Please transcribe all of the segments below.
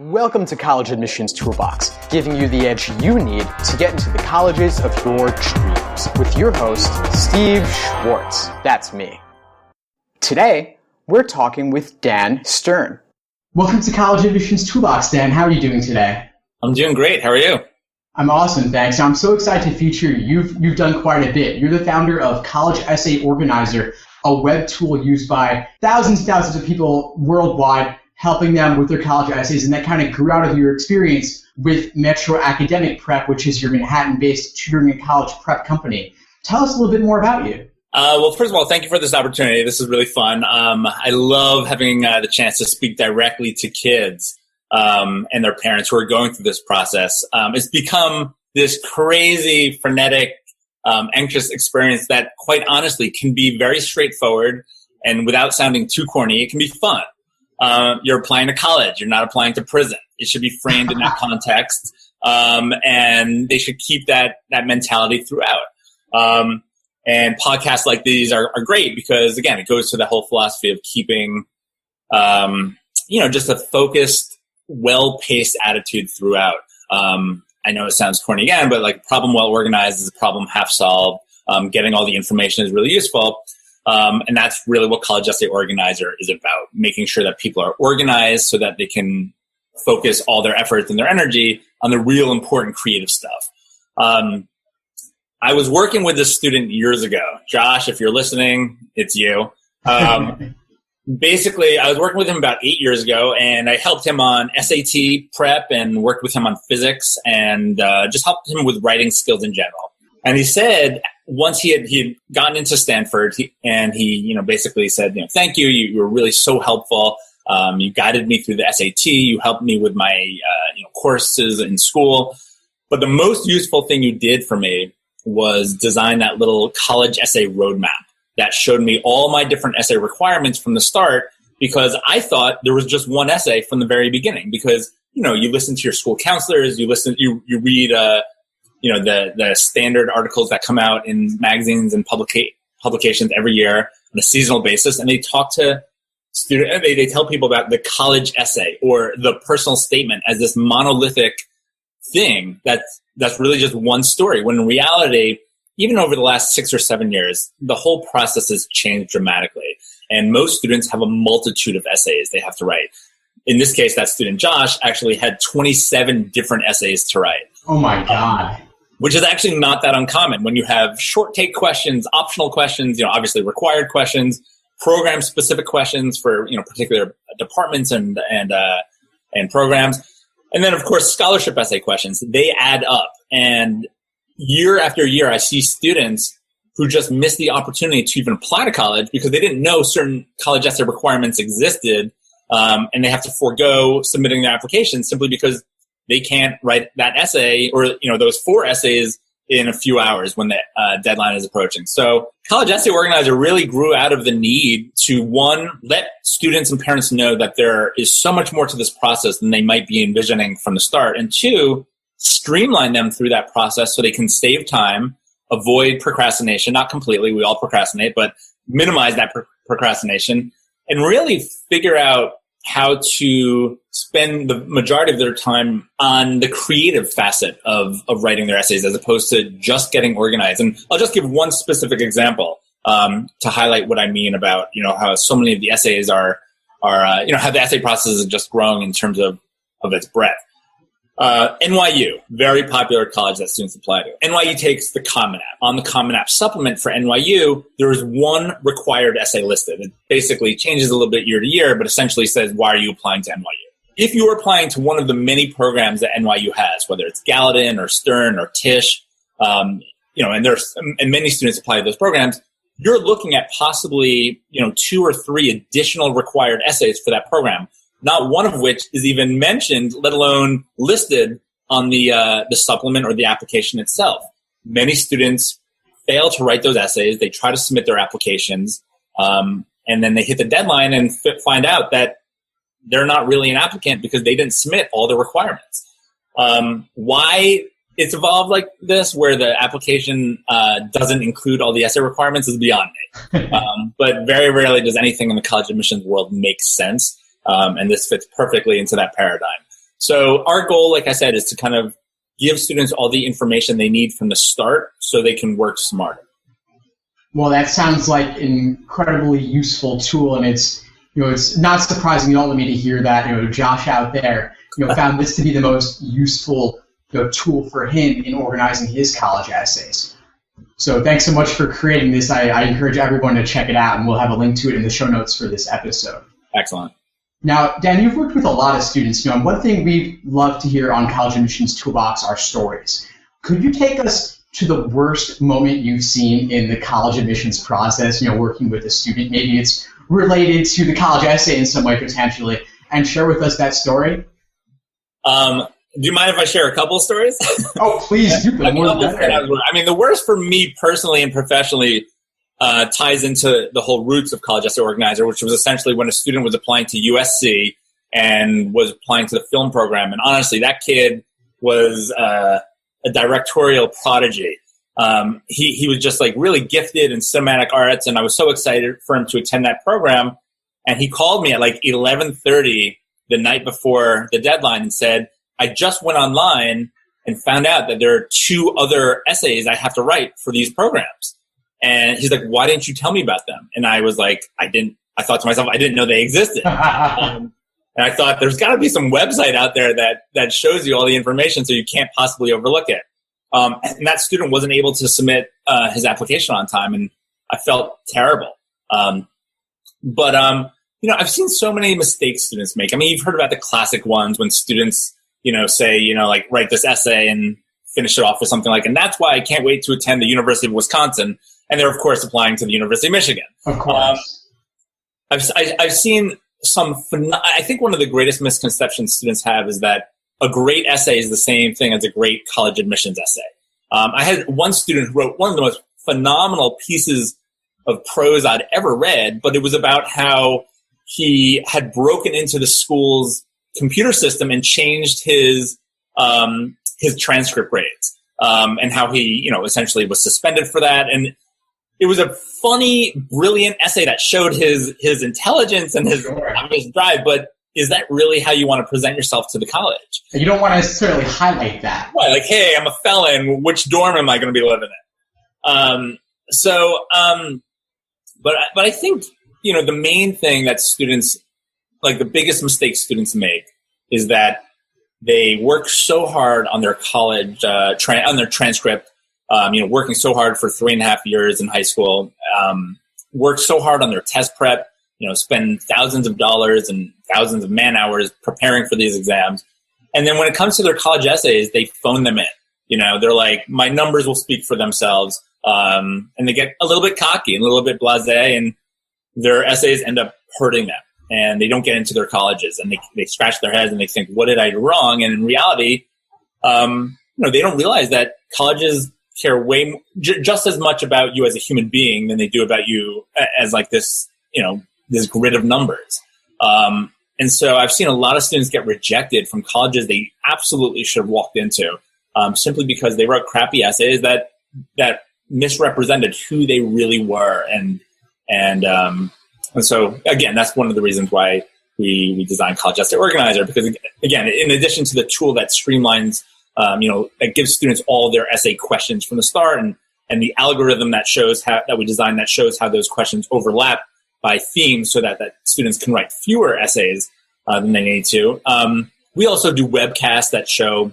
Welcome to College Admissions Toolbox, giving you the edge you need to get into the colleges of your dreams, with your host, Steve Schwartz. That's me. Today, we're talking with Dan Stern. Welcome to College Admissions Toolbox, Dan. How are you doing today? I'm doing great. How are you? I'm awesome, thanks. I'm so excited to feature you. You've done quite a bit. You're the founder of College Essay Organizer, a web tool used by thousands and thousands of people worldwide, helping them with their college essays, and that kind of grew out of your experience with Metro Academic Prep, which is your Manhattan-based tutoring and college prep company. Tell us a little bit more about you. Well, first of all, thank you for this opportunity. This is really fun. I love having the chance to speak directly to kids and their parents who are going through this process. It's become this crazy, frenetic, anxious experience that, quite honestly, can be very straightforward, and without sounding too corny, it can be fun. You're applying to college. You're not applying to prison. It should be framed in that context, and they should keep that mentality throughout. And podcasts like these are great because, again, it goes to the whole philosophy of keeping, just a focused, well-paced attitude throughout. I know it sounds corny again, but like problem well organized is a problem half solved. Getting all the information is really useful. And that's really what College Essay Organizer is about, making sure that people are organized so that they can focus all their efforts and their energy on the real important creative stuff. I was working with this student years ago. Josh, if you're listening, it's you. Basically, I was working with him about 8 years ago, and I helped him on SAT prep and worked with him on physics and just helped him with writing skills in general. And he said, once he had gotten into Stanford, he basically said, thank you. You were really so helpful. You guided me through the SAT. You helped me with my courses in school. But the most useful thing you did for me was design that little college essay roadmap that showed me all my different essay requirements from the start, because I thought there was just one essay from the very beginning. Because you listen to your school counselors, you read the standard articles that come out in magazines and publications every year on a seasonal basis, and they talk to students. They tell people about the college essay or the personal statement as this monolithic thing that's really just one story. When in reality, even over the last 6 or 7 years, the whole process has changed dramatically, and most students have a multitude of essays they have to write. In this case, that student Josh actually had 27 different essays to write. Oh my God. Which is actually not that uncommon when you have short take questions, optional questions, obviously required questions, program specific questions for, particular departments and programs. And then of course, scholarship essay questions. They add up, and year after year, I see students who just miss the opportunity to even apply to college because they didn't know certain college essay requirements existed. And they have to forego submitting their application simply because they can't write that essay or, those 4 essays in a few hours when the deadline is approaching. So College Essay Organizer really grew out of the need to, one, let students and parents know that there is so much more to this process than they might be envisioning from the start, and two, streamline them through that process so they can save time, avoid procrastination, not completely, we all procrastinate, but minimize that procrastination, and really figure out how to spend the majority of their time on the creative facet of writing their essays as opposed to just getting organized. And I'll just give one specific example to highlight what I mean about, how so many of the essays are how the essay process is just growing in terms of its breadth. NYU, very popular college that students apply to. NYU takes the Common App. On the Common App supplement for NYU, there is one required essay listed. It basically changes a little bit year to year, but essentially says, why are you applying to NYU? If you are applying to one of the many programs that NYU has, whether it's Gallatin or Stern or Tisch, and many students apply to those programs, you're looking at possibly, 2 or 3 additional required essays for that program, not one of which is even mentioned, let alone listed on the supplement or the application itself. Many students fail to write those essays. They try to submit their applications, and then they hit the deadline and find out that they're not really an applicant because they didn't submit all the requirements. Why it's evolved like this, where the application doesn't include all the essay requirements, is beyond me. But very rarely does anything in the college admissions world make sense. And this fits perfectly into that paradigm. So our goal, like I said, is to kind of give students all the information they need from the start so they can work smarter. Well, that sounds like an incredibly useful tool, and it's not surprising at all to me to hear that Josh out there found this to be the most useful tool for him in organizing his college essays. So thanks so much for creating this. I encourage everyone to check it out, and we'll have a link to it in the show notes for this episode. Excellent. Now, Dan, you've worked with a lot of students, and one thing we love to hear on College Admissions Toolbox are stories. Could you take us to the worst moment you've seen in the college admissions process, working with a student? Maybe it's related to the college essay in some way potentially, and share with us that story? Do you mind if I share a couple of stories? Oh, please do. The more the better. I mean, the worst for me personally and professionally ties into the whole roots of College Essay Organizer, which was essentially when a student was applying to USC and was applying to the film program. And honestly, that kid was a directorial prodigy. He was just like really gifted in cinematic arts, and I was so excited for him to attend that program. And he called me at like 11:30 the night before the deadline and said, I just went online and found out that there are 2 other essays I have to write for these programs. And he's like, why didn't you tell me about them? And I was like, I thought to myself, I didn't know they existed. And I thought there's got to be some website out there that shows you all the information so you can't possibly overlook it. And that student wasn't able to submit his application on time, and I felt terrible. But I've seen so many mistakes students make. I mean, you've heard about the classic ones when students say, like write this essay and finish it off with something like, and that's why I can't wait to attend the University of Wisconsin. And they're, of course, applying to the University of Michigan. Of course. I've seen I think one of the greatest misconceptions students have is that a great essay is the same thing as a great college admissions essay. I had one student who wrote one of the most phenomenal pieces of prose I'd ever read, but it was about how he had broken into the school's computer system and changed his transcript grades, and how he, essentially was suspended for that. And it was a funny, brilliant essay that showed his intelligence and his drive. But is that really how you want to present yourself to the college? You don't want to necessarily highlight that. Right, like, hey, I'm a felon. Which dorm am I going to be living in? But I think the main thing that students, like the biggest mistake students make, is that they work so hard on their college, on their transcript, working so hard for 3.5 years in high school, work so hard on their test prep, spend thousands of dollars and thousands of man hours preparing for these exams. And then when it comes to their college essays, they phone them in. They're like, my numbers will speak for themselves. And they get a little bit cocky and a little bit blasé, and their essays end up hurting them. And they don't get into their colleges, and they scratch their heads and they think, what did I do wrong? And in reality, they don't realize that colleges care just as much about you as a human being than they do about you as like this, this grid of numbers. And so I've seen a lot of students get rejected from colleges they absolutely should have walked into, simply because they wrote crappy essays that misrepresented who they really were. And so, again, that's one of the reasons why we designed College Essay Organizer, because, again, in addition to the tool that streamlines, that gives students all their essay questions from the start, and the algorithm that we designed that shows how those questions overlap by theme so that students can write fewer essays than they need to. We also do webcasts that show,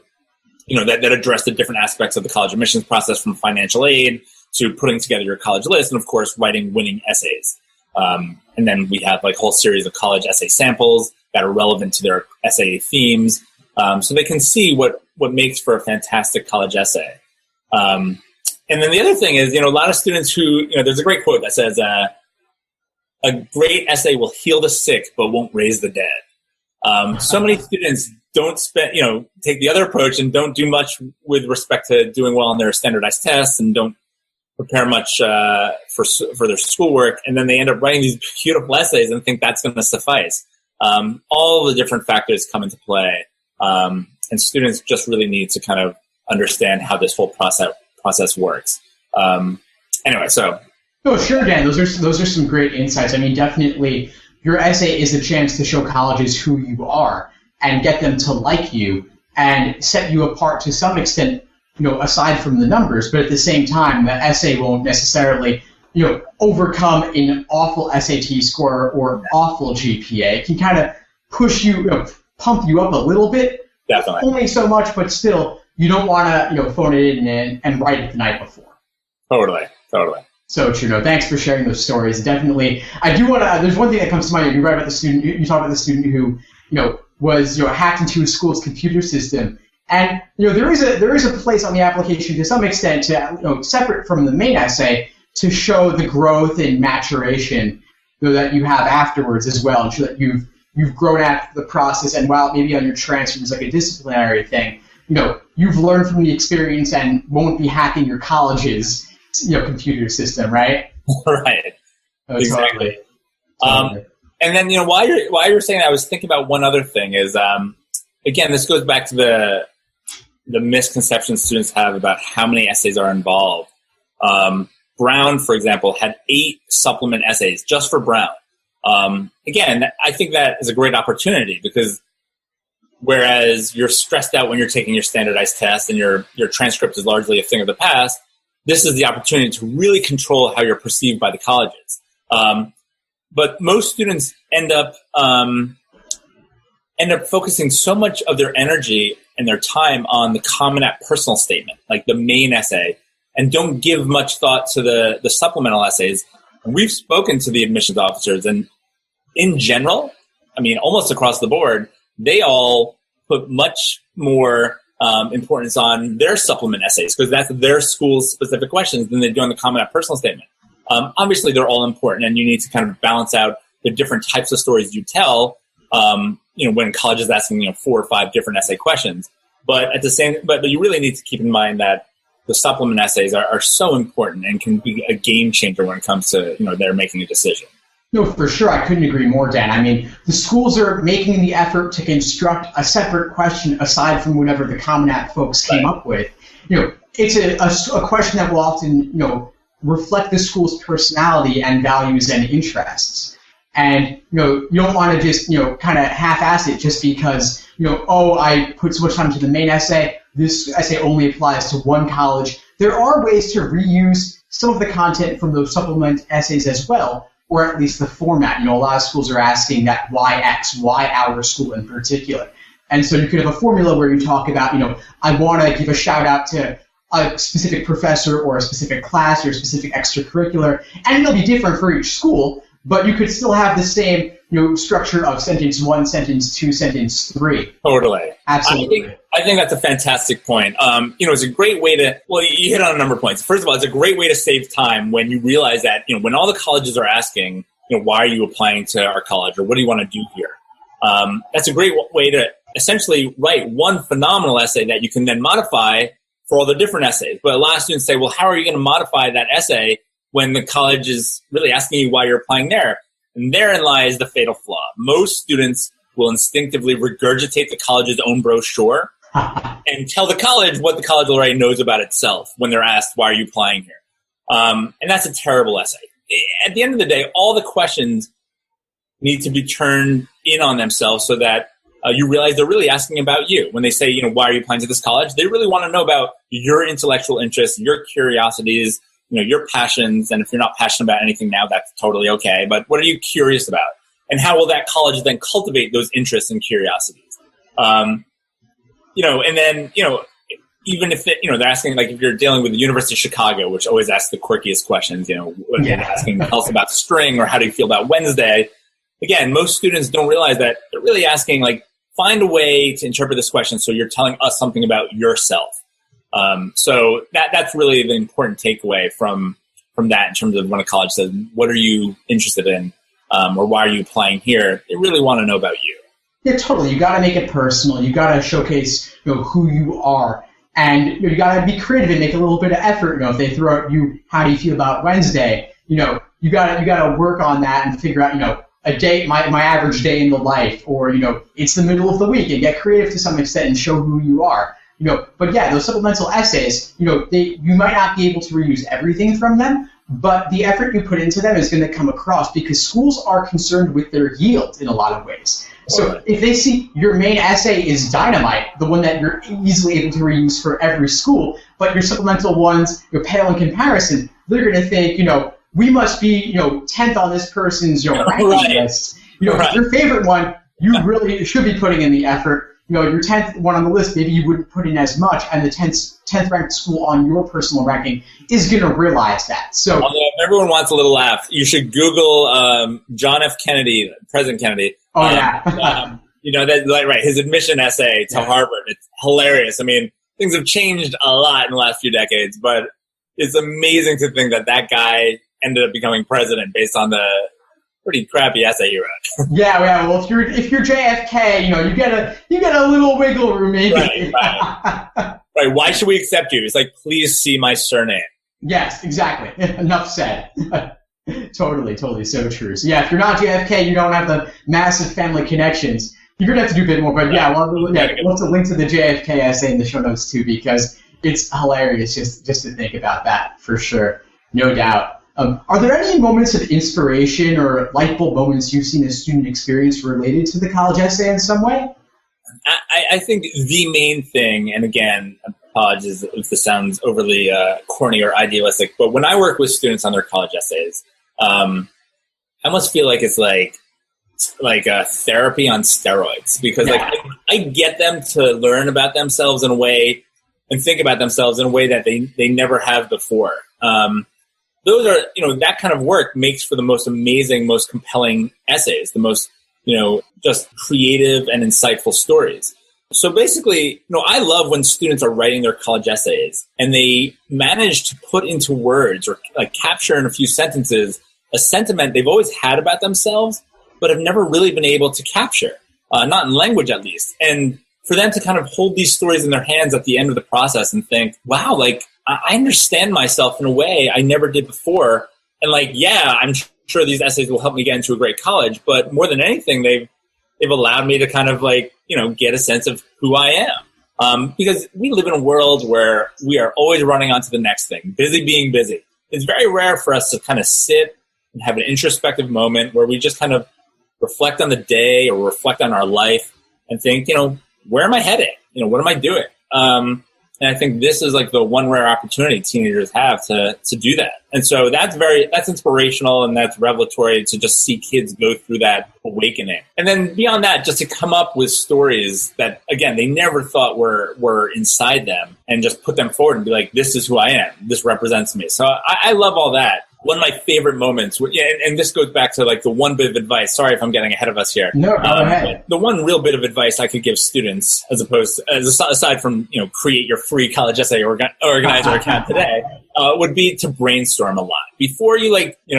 that address the different aspects of the college admissions process, from financial aid to putting together your college list, and, of course, writing winning essays. And then we have like a whole series of college essay samples that are relevant to their essay themes, so they can see what makes for a fantastic college essay. And then the other thing is, a lot of students who, there's a great quote that says, a great essay will heal the sick but won't raise the dead. So many students don't take the other approach and don't do much with respect to doing well on their standardized tests, and don't prepare much for their schoolwork, and then they end up writing these beautiful essays and think that's going to suffice. All the different factors come into play, and students just really need to kind of understand how this whole process works. Anyway, so. Oh, sure, Dan. Those are some great insights. I mean, definitely, your essay is a chance to show colleges who you are. and get them to like you and set you apart to some extent, aside from the numbers. But at the same time, the essay won't necessarily, overcome an awful SAT score or awful GPA. It can kind of push you, pump you up a little bit. Definitely. Only so much, but still, you don't want to, phone it in and write it the night before. Totally. So true. No, thanks for sharing those stories. Definitely. I do want to, there's one thing that comes to mind. You write about the student, you talk about the student who, was, hacked into a school's computer system. And, there is a place on the application to some extent to, separate from the main essay to show the growth and maturation that you have afterwards as well, and show that you've grown after the process. And while maybe on your transfer is like a disciplinary thing, you've learned from the experience and won't be hacking your college's, computer system, right? Right. Oh, exactly. Totally. And then, while you're saying that, I was thinking about one other thing is, again, this goes back to the misconceptions students have about how many essays are involved. Brown, for example, had 8 supplement essays just for Brown. Again, I think that is a great opportunity because whereas you're stressed out when you're taking your standardized test and your transcript is largely a thing of the past, this is the opportunity to really control how you're perceived by the colleges. But most students end up focusing so much of their energy and their time on the Common App personal statement, like the main essay, and don't give much thought to the supplemental essays. And we've spoken to the admissions officers, and in general, I mean, almost across the board, they all put much more importance on their supplement essays because that's their school's specific questions than they do on the Common App personal statement. Obviously, they're all important, and you need to kind of balance out the different types of stories you tell. When college is asking 4 or 5 different essay questions, but you really need to keep in mind that the supplement essays are so important and can be a game changer when it comes to they're making a decision. No, for sure. I couldn't agree more, Dan. I mean, the schools are making the effort to construct a separate question aside from whatever the Common App folks came up with. It's a question that will often, reflect the school's personality and values and interests. And, you don't want to just, kind of half-ass it just because, I put so much time into the main essay. This essay only applies to one college. There are ways to reuse some of the content from those supplement essays as well, or at least the format. A lot of schools are asking that why our school in particular. And so you could have a formula where you talk about, I want to give a shout out to a specific professor or a specific class or a specific extracurricular, and it'll be different for each school, but you could still have the same, structure of sentence 1, sentence 2, sentence 3. Totally. Absolutely. I think that's a fantastic point. It's a great way to, you hit on a number of points. First of all, it's a great way to save time when you realize that, when all the colleges are asking, why are you applying to our college or what do you want to do here? That's a great way to essentially write one phenomenal essay that you can then modify for all the different essays. But a lot of students say, well, how are you going to modify that essay when the college is really asking you why you're applying there? And therein lies the fatal flaw. Most students will instinctively regurgitate the college's own brochure and tell the college what the college already knows about itself when they're asked, why are you applying here? And that's a terrible essay. At the end of the day, all the questions need to be turned in on themselves so that you realize they're really asking about you. When they say, why are you applying to this college? They really want to know about your intellectual interests, your curiosities, your passions. And if you're not passionate about anything now, that's totally okay. But what are you curious about? And how will that college then cultivate those interests and curiosities? And then, even if they're asking, like if you're dealing with the University of Chicago, which always asks the quirkiest questions, they're asking else about string or how do you feel about Wednesday? Again, most students don't realize that they're really asking, find a way to interpret this question so you're telling us something about yourself. So that's really the important takeaway from that in terms of when a college says, what are you interested in? Or why are you applying here? They really want to know about you. Yeah, totally. You got to make it personal. You got to showcase, who you are. And you got to be creative and make a little bit of effort. If they throw at you, how do you feel about Wednesday? You got to work on that and figure out, a day, my average day in the life, or, it's the middle of the week, and get creative to some extent and show who you are. But yeah, those supplemental essays, you might not be able to reuse everything from them, but the effort you put into them is going to come across because schools are concerned with their yield in a lot of ways. So if they see your main essay is dynamite, the one that you're easily able to reuse for every school, but your supplemental ones, pale in comparison, they're going to think, we must be, 10th on this person's, ranking list. Your favorite one, you really should be putting in the effort. Your 10th one on the list, maybe you wouldn't put in as much, and the 10th ranked school on your personal ranking is going to realize that. So, although if everyone wants a little laugh, you should Google John F. Kennedy, President Kennedy. Oh, yeah. Right, his admission essay to Harvard. It's hilarious. I mean, things have changed a lot in the last few decades, but it's amazing to think that guy ended up becoming president based on the pretty crappy essay you wrote. Yeah. Well, if you're JFK, you get a little wiggle room, maybe. Right. Why should we accept you? It's like, please see my surname. Yes, exactly. Enough said. Totally, so true. So yeah, if you're not JFK, you don't have the massive family connections. You're gonna have to do a bit more. But we'll have to link to the JFK essay in the show notes too, because it's hilarious just to think about that for sure, no doubt. Are there any moments of inspiration or light bulb moments you've seen a student experience related to the college essay in some way? I think the main thing, and again, apologies if this sounds overly corny or idealistic, but when I work with students on their college essays, I almost feel like it's like a therapy on steroids, because I get them to learn about themselves in a way and think about themselves in a way that they never have before. Those are, that kind of work makes for the most amazing, most compelling essays, the most, just creative and insightful stories. So basically, I love when students are writing their college essays and they manage to put into words or like capture in a few sentences a sentiment they've always had about themselves, but have never really been able to capture, not in language at least. And for them to kind of hold these stories in their hands at the end of the process and think, wow, like I understand myself in a way I never did before. And I'm sure these essays will help me get into a great college, but more than anything, they've allowed me to kind of get a sense of who I am. Because we live in a world where we are always running on to the next thing, busy being busy. It's very rare for us to kind of sit and have an introspective moment where we just kind of reflect on the day or reflect on our life and think, where am I headed? What am I doing? And I think this is like the one rare opportunity teenagers have to do that. And so that's inspirational and that's revelatory to just see kids go through that awakening. And then beyond that, just to come up with stories that, again, they never thought were inside them and just put them forward and be like, this is who I am. This represents me. So I love all that. One of my favorite moments, and this goes back to the one bit of advice. Sorry if I'm getting ahead of us here. No, go ahead. The one real bit of advice I could give students, aside from create your free college essay organizer account today, would be to brainstorm a lot before you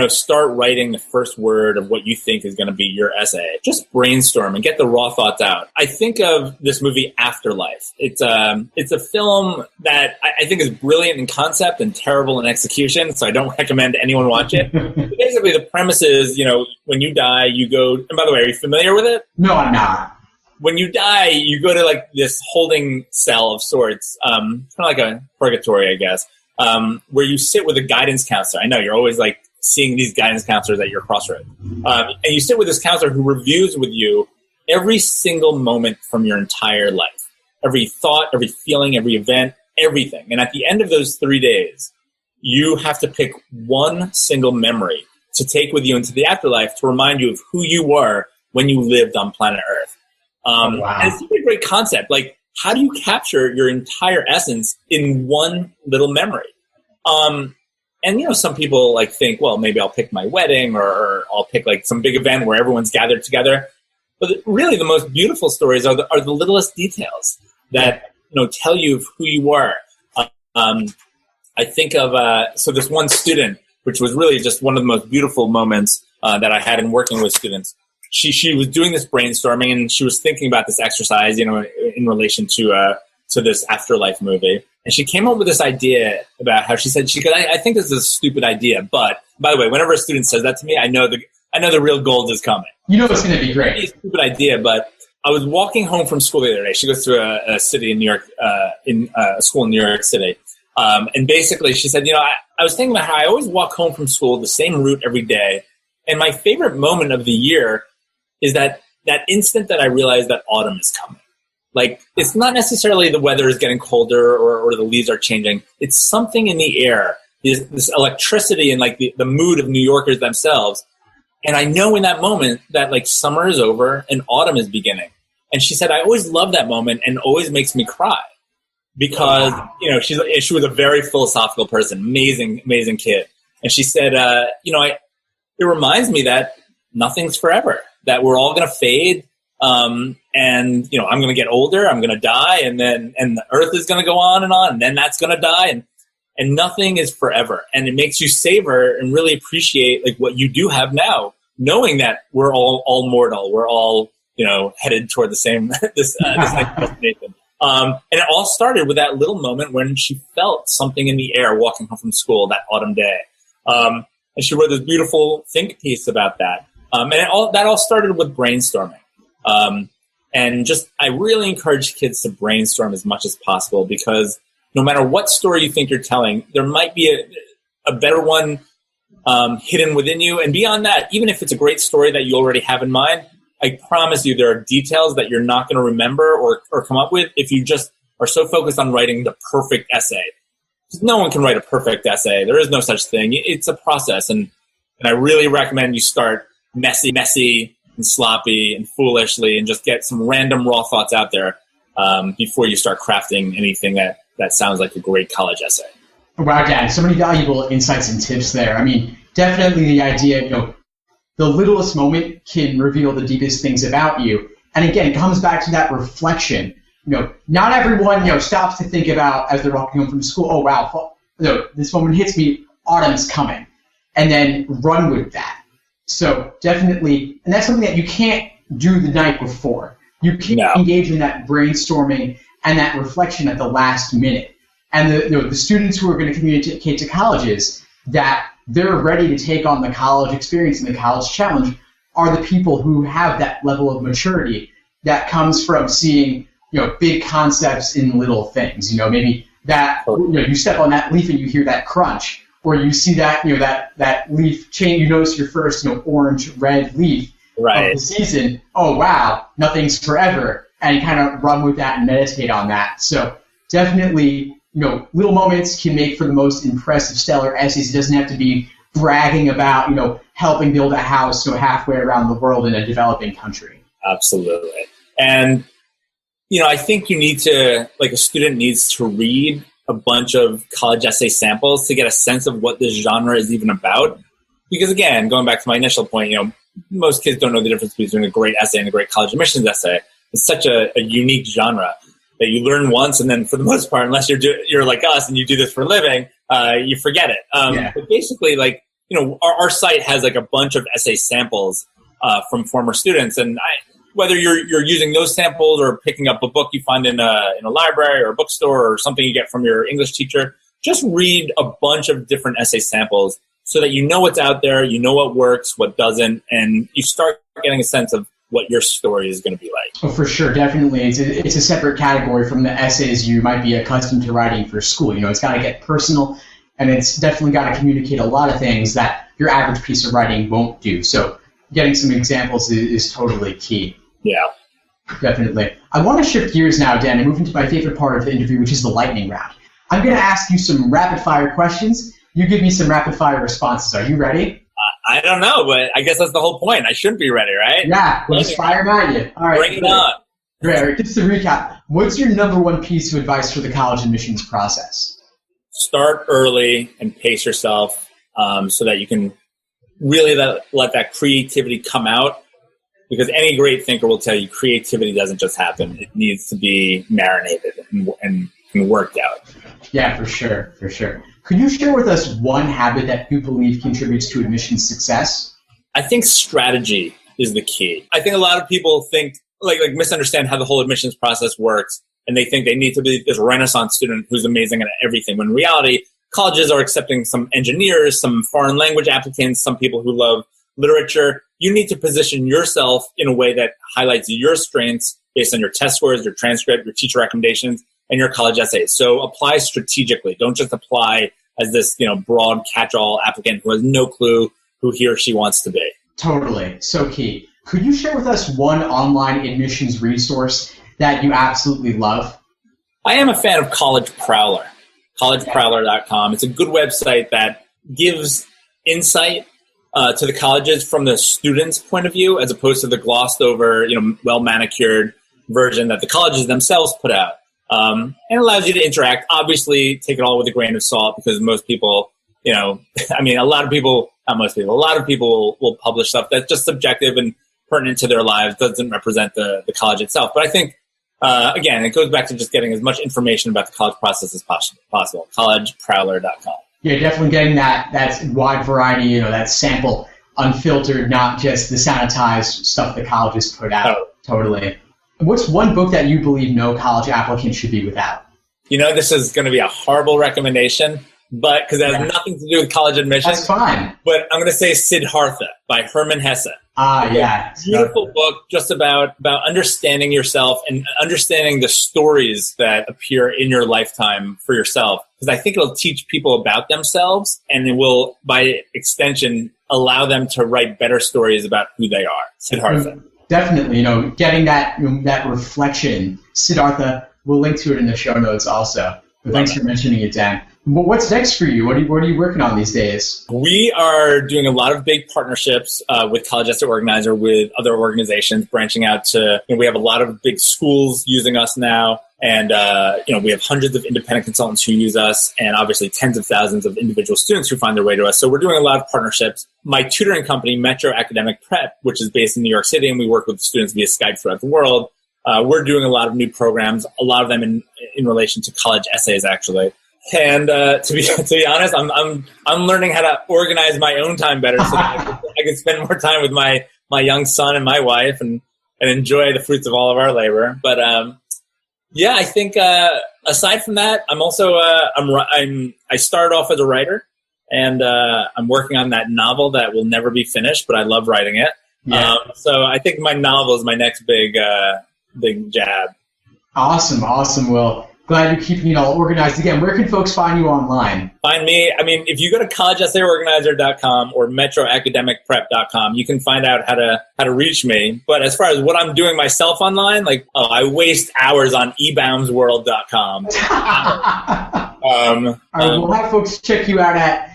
start writing the first word of what you think is going to be your essay. Just brainstorm and get the raw thoughts out. I think of this movie Afterlife. It's a film that I think is brilliant in concept and terrible in execution. So I don't recommend anyone watch it. Basically, the premise is, when you die, you go. And by the way, are you familiar with it? No, I'm not. When you die, you go to this holding cell of sorts, kind of like a purgatory, I guess, where you sit with a guidance counselor. I know you're always seeing these guidance counselors at your crossroads, and you sit with this counselor who reviews with you every single moment from your entire life, every thought, every feeling, every event, everything. And at the end of those 3 days, you have to pick one single memory to take with you into the afterlife to remind you of who you were when you lived on planet Earth. Wow. And it's a great concept. How do you capture your entire essence in one little memory? And some people think, well, maybe I'll pick my wedding or I'll pick some big event where everyone's gathered together. But really, the most beautiful stories are the littlest details that tell you of who you were. I think of this one student, which was really just one of the most beautiful moments that I had in working with students. She was doing this brainstorming and she was thinking about this exercise, in relation to this Afterlife movie. And she came up with this idea about how she said, I think this is a stupid idea, but by the way, whenever a student says that to me, I know the real gold is coming. It's going to be great. It's a stupid idea, but I was walking home from school the other day. She goes to a city in New York, in a school in New York City. And basically she said, I was thinking about how I always walk home from school the same route every day. And my favorite moment of the year is that instant that I realized that autumn is coming. Like, it's not necessarily the weather is getting colder or the leaves are changing. It's something in the air, this electricity and like the mood of New Yorkers themselves. And I know in that moment that like summer is over and autumn is beginning. And she said, I always love that moment and always makes me cry because, she was a very philosophical person, amazing kid. And she said, it reminds me that nothing's forever, that we're all going to fade. And I'm going to get older, I'm going to die, and the earth is going to go on, and then that's going to die. And nothing is forever. And it makes you savor and really appreciate like what you do have now, knowing that we're all mortal. We're all, headed toward the same, this next destination. And it all started with that little moment when she felt something in the air walking home from school that autumn day. And she wrote this beautiful think piece about that. And that all started with brainstorming. And I really encourage kids to brainstorm as much as possible because no matter what story you think you're telling, there might be a better one hidden within you. And beyond that, even if it's a great story that you already have in mind, I promise you there are details that you're not going to remember or come up with if you just are so focused on writing the perfect essay. Because no one can write a perfect essay. There is no such thing. It's a process. And I really recommend you start messy and sloppy and foolishly and just get some random raw thoughts out there before you start crafting anything that sounds like a great college essay. Wow, Dan, so many valuable insights and tips there. I mean, definitely the idea, the littlest moment can reveal the deepest things about you. And again, it comes back to that reflection. Not everyone, stops to think about as they're walking home from school, oh, wow, this moment hits me, autumn's coming, and then run with that. So definitely, and that's something that you can't do the night before. You can't engage in that brainstorming and that reflection at the last minute. And the students who are going to communicate to colleges that they're ready to take on the college experience and the college challenge are the people who have that level of maturity that comes from seeing, big concepts in little things. Maybe that, you step on that leaf and you hear that crunch, or you see that, that leaf change, you notice your first, orange, red leaf of the season. Oh, wow, nothing's forever. And you kind of run with that and meditate on that. So definitely, little moments can make for the most impressive, stellar essays. It doesn't have to be bragging about, helping build a house halfway around the world in a developing country. Absolutely. And, I think you need to, like a student needs to read a bunch of college essay samples to get a sense of what this genre is even about. Because again, going back to my initial point, most kids don't know the difference between a great essay and a great college admissions essay. It's such a unique genre that you learn once, and then for the most part, unless you're like us and you do this for a living, you forget it. But basically, our site has like a bunch of essay samples from former students, and whether you're using those samples or picking up a book you find in a library or a bookstore or something you get from your English teacher, just read a bunch of different essay samples so that you know what's out there, you know what works, what doesn't, and you start getting a sense of what your story is going to be like. Oh, for sure, definitely. It's a separate category from the essays you might be accustomed to writing for school. It's got to get personal, and it's definitely got to communicate a lot of things that your average piece of writing won't do. So getting some examples is totally key. Yeah. Definitely. I want to shift gears now, Dan, and move into my favorite part of the interview, which is the lightning round. I'm going to ask you some rapid-fire questions. You give me some rapid-fire responses. Are you ready? I don't know, but I guess that's the whole point. I shouldn't be ready, right? Yeah, we'll just fire them at you. All right. Bring it on. Great. Just to recap, what's your number one piece of advice for the college admissions process? Start early and pace yourself so that you can really let that creativity come out. Because any great thinker will tell you creativity doesn't just happen. It needs to be marinated and worked out. Yeah, for sure. Could you share with us one habit that you believe contributes to admissions success? I think strategy is the key. I think a lot of people think, like misunderstand how the whole admissions process works, and they think they need to be this Renaissance student who's amazing at everything, when in reality, colleges are accepting some engineers, some foreign language applicants, some people who love literature. You need to position yourself in a way that highlights your strengths based on your test scores, your transcript, your teacher recommendations, and your college essays. So apply strategically. Don't just apply as this, broad catch-all applicant who has no clue who he or she wants to be. Totally. So key. Could you share with us one online admissions resource that you absolutely love? I am a fan of College Prowler, collegeprowler.com. It's a good website that gives insight to the colleges from the student's point of view, as opposed to the glossed over, well-manicured version that the colleges themselves put out. And it allows you to interact. Obviously, take it all with a grain of salt, because most people, a lot of people will publish stuff that's just subjective and pertinent to their lives, doesn't represent the college itself. But I think, again, it goes back to just getting as much information about the college process as possible. collegeprowler.com. Yeah, definitely getting that wide variety, that sample, unfiltered, not just the sanitized stuff the colleges put out. Oh. Totally. What's one book that you believe no college applicant should be without? This is going to be a horrible recommendation, but because it has nothing to do with college admissions. That's fine. But I'm going to say Siddhartha by Hermann Hesse. Yeah. Beautiful book just about understanding yourself and understanding the stories that appear in your lifetime for yourself. Because I think it'll teach people about themselves, and it will, by extension, allow them to write better stories about who they are. Siddhartha. Definitely, getting that reflection. Siddhartha, we'll link to it in the show notes also. But thanks for mentioning it, Dan. What's next for you? What are you working on these days? We are doing a lot of big partnerships with College Essay Organizer, with other organizations, branching out to, we have a lot of big schools using us now. And, we have hundreds of independent consultants who use us, and obviously tens of thousands of individual students who find their way to us. So we're doing a lot of partnerships. My tutoring company, Metro Academic Prep, which is based in New York City, and we work with students via Skype throughout the world. We're doing a lot of new programs, a lot of them in relation to college essays, actually. And to be honest, I'm learning how to organize my own time better, so that I can spend more time with my young son and my wife, and enjoy the fruits of all of our labor. But yeah, I think aside from that, I'm also I started off as a writer, and I'm working on that novel that will never be finished, but I love writing it. Yeah. So I think my novel is my next big jab. Awesome. Well, glad you're keeping it all organized. Again, where can folks find you online? Find me. If you go to collegeessayorganizer.com or metroacademicprep.com, you can find out how to reach me. But as far as what I'm doing myself online, I waste hours on ebaumsworld.com. All right, we'll have folks check you out at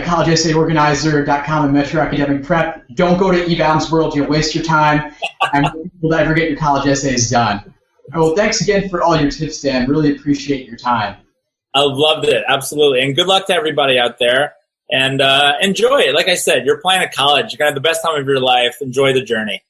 collegeessayorganizer.com and Metro Academic Prep. Don't go to eBaum's World. You'll waste your time, and you'll never get your college essays done. Well, thanks again for all your tips, Dan. Really appreciate your time. I loved it. Absolutely. And good luck to everybody out there. And enjoy it. Like I said, you're applying to college. You're going to have the best time of your life. Enjoy the journey.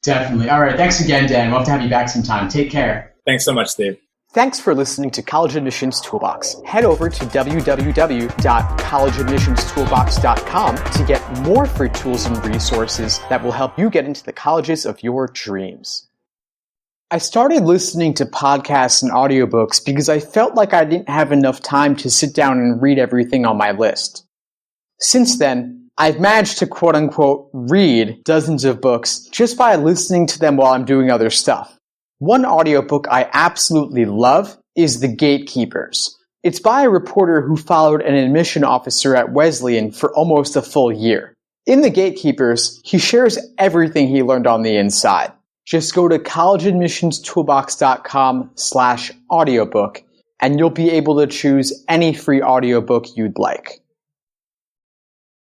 Definitely. All right. Thanks again, Dan. We'll have to have you back sometime. Take care. Thanks so much, Steve. Thanks for listening to College Admissions Toolbox. Head over to www.collegeadmissionstoolbox.com to get more free tools and resources that will help you get into the colleges of your dreams. I started listening to podcasts and audiobooks because I felt like I didn't have enough time to sit down and read everything on my list. Since then, I've managed to quote-unquote read dozens of books just by listening to them while I'm doing other stuff. One audiobook I absolutely love is The Gatekeepers. It's by a reporter who followed an admission officer at Wesleyan for almost a full year. In The Gatekeepers, he shares everything he learned on the inside. Just go to collegeadmissionstoolbox.com/audiobook and you'll be able to choose any free audiobook you'd like.